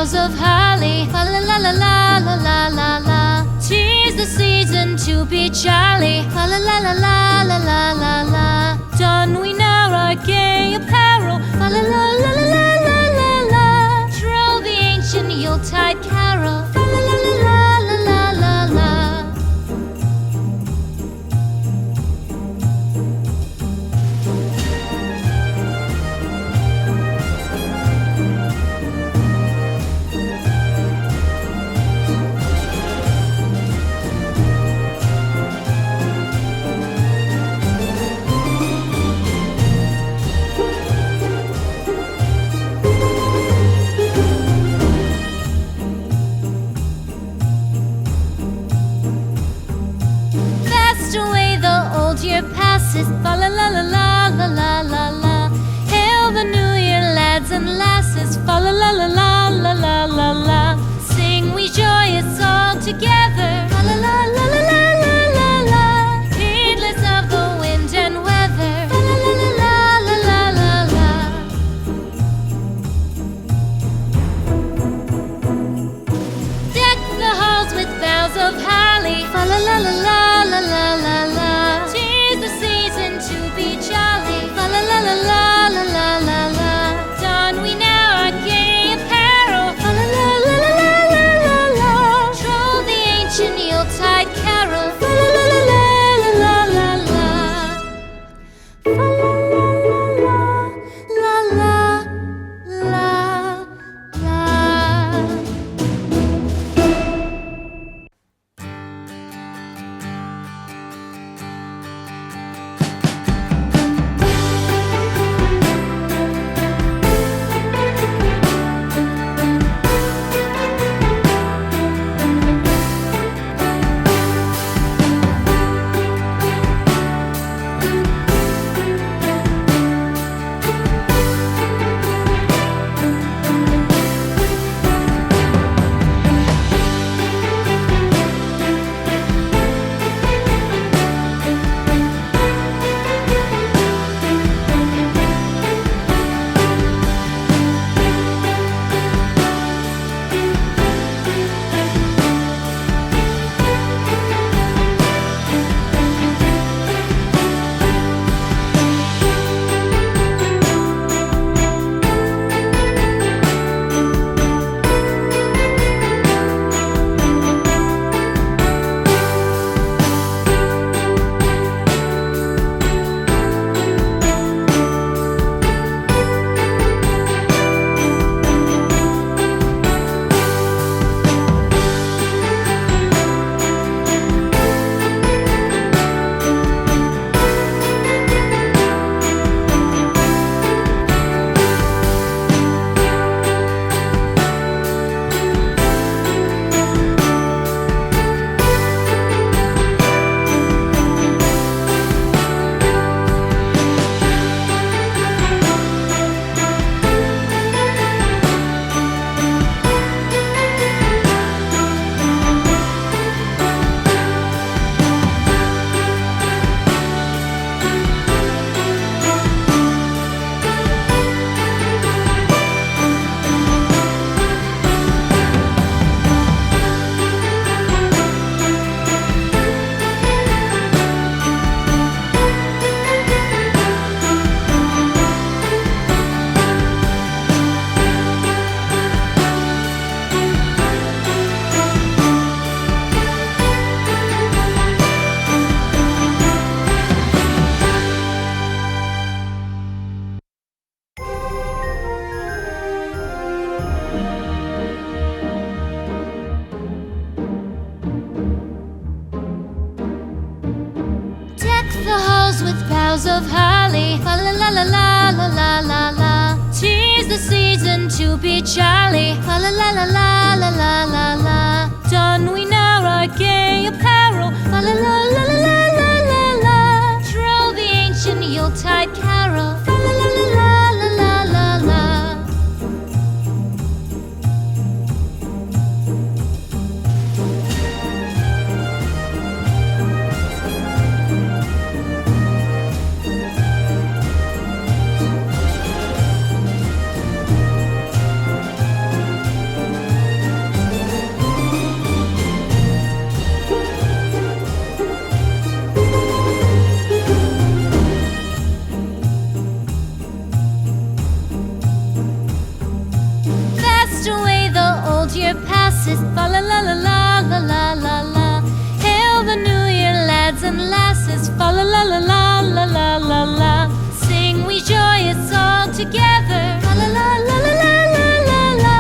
boughs of holly. Fa la la la la la la la la. 'Tis the season to be jolly. Fa la la la la la la la la. Don we now our gay apparel. Fa la la la la la la la la. Troll the ancient Yuletide carol. Fa la la la la la la la la. Year passes, fa la la la la la la la la. Hail the new year, lads and lasses, fa la la la la la la la la. Sing we joyous all together, fa la la la la la la la la. Heedless of the wind and weather, fa la la la la la la la la. Deck the halls with boughs of holly, fa la la la la la la la la. The season to be jolly, fa la la la la la la la la. Don we now our gay apparel, fa la la la la la la la la. Troll the ancient Yuletide carol, fa la la la la la la la. Fa la la la la la la. boughs of holly, fa la la la la la la la la. 'Tis the season to be jolly, fa la la la la la la la la. Don we now our gay apparel, fa la la la la la la la la. Troll the ancient Yuletide carol, fa la la la la la la la la. year passes. Fa la la la la la la la la. Hail the new year, lads and lasses. Fa la la la la la la la la. Sing we joyous all together. Fa la la la la la la la la.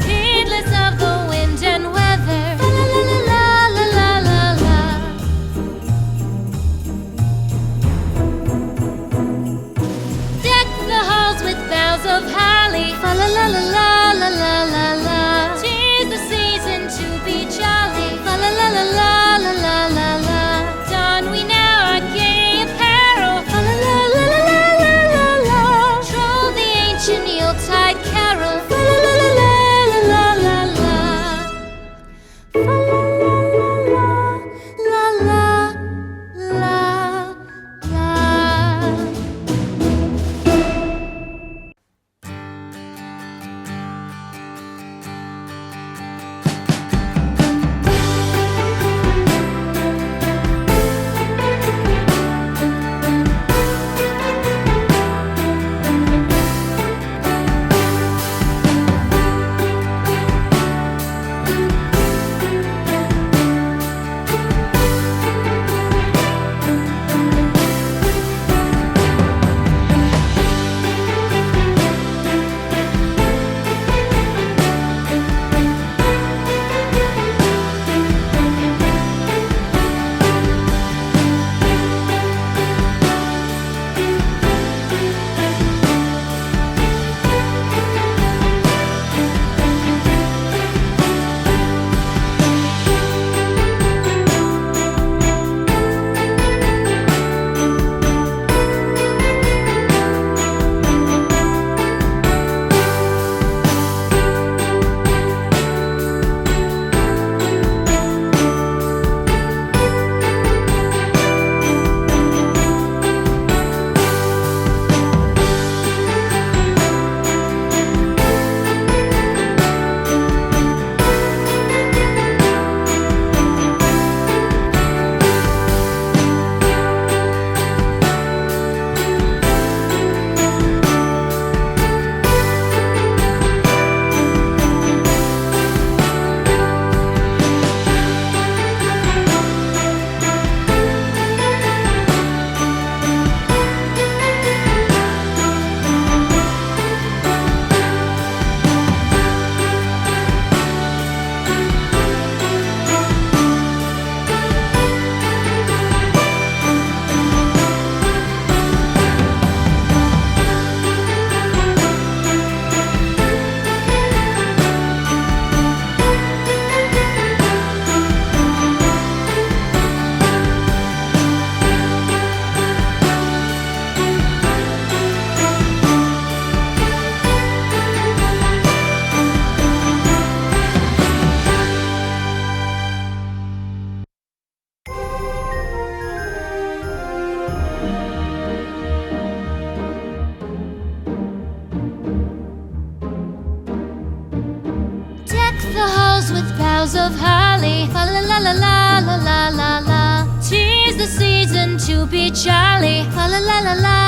Heedless of the wind and weather. Fa la la la la la la la la. Deck the halls with boughs of holly. Fa la la la la la la la la. 'Tis the season to be jolly. Fa la la la la la la la la. Don we now our gay apparel. Fa la la la la la la la la. Troll the ancient Yuletide carol. Fa la la la la la la la la. Fa la la la la la la la. The halls with boughs of holly. Fa la la la la la la la la. 'Tis the season to be jolly. Fa la la la la